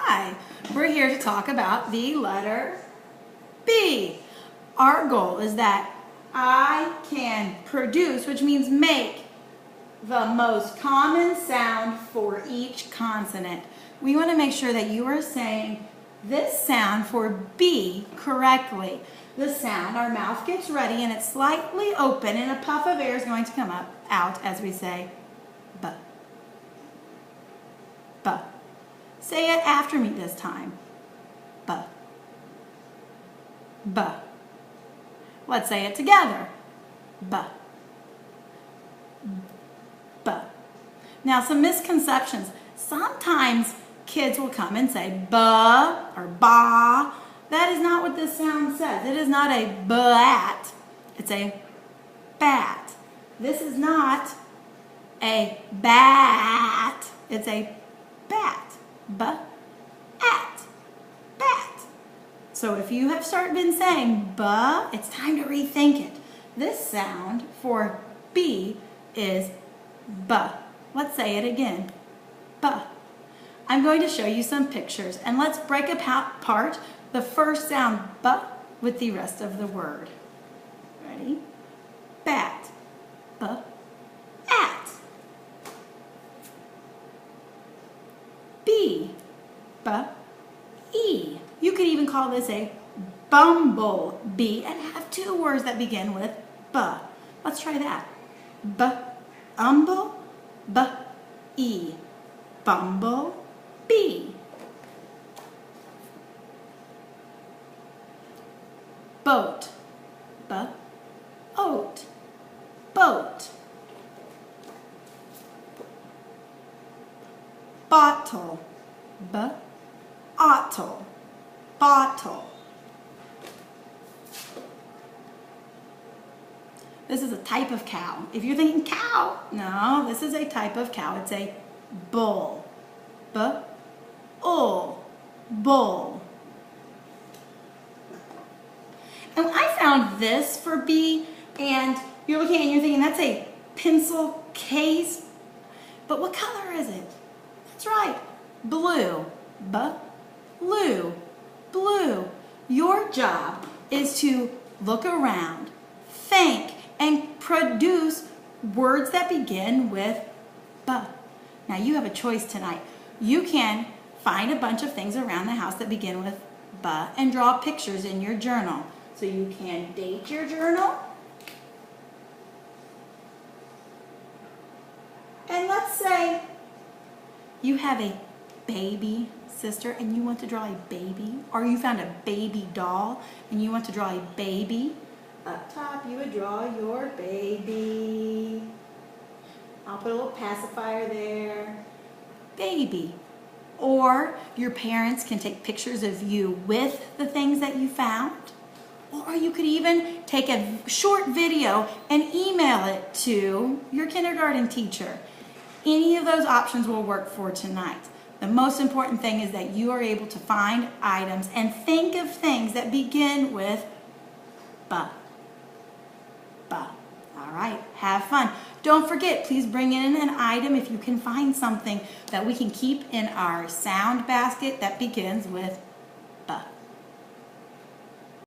Hi, we're here to talk about the letter B. Our goal is that I can produce, which means make, the most common sound for each consonant. We want to make sure that you are saying this sound for B correctly. The sound, our mouth gets ready and it's slightly open and a puff of air is going to come out as we say B. B. Say it after me this time. B. B. Let's say it together. B. B. Now some misconceptions. Sometimes kids will come and say buh or ba. That is not what this sound says. It is not a bat. It's a bat. This is not a bat. It's a bat. Bat. Bat. So if you have been saying buh, it's time to rethink it. This sound for B is buh. Let's say it again. Buh. I'm going to show you some pictures and let's break apart the first sound buh with the rest of the word. Ready? Bat. Buh. At. B. Buh. E. You could even call this a bumblebee and have two words that begin with buh. Let's try that. Umble. B-E. Bumblebee. Boat. B-oat. Boat. Bottle. B-ottle. Bottle. This is a type of cow. If you're thinking cow, no, this is a type of cow. It's a bull. B-ull. Bull. And I found this for B, and you're looking and you're thinking that's a pencil case. But what color is it? That's right, blue. B-blue. Blue. Your job is to look around, think, and produce words that begin with B. Now you have a choice tonight. You can find a bunch of things around the house that begin with B and draw pictures in your journal. So you can date your journal. And let's say you have a baby sister and you want to draw a baby, or you found a baby doll and you want to draw a baby. Up top you would draw your baby. I'll put a little pacifier there. Baby. Or your parents can take pictures of you with the things that you found. Or you could even take a short video and email it to your kindergarten teacher. Any of those options will work for tonight. The most important thing is that you are able to find items and think of things that begin with B. B. All right, have fun. Don't forget, please bring in an item if you can find something that we can keep in our sound basket that begins with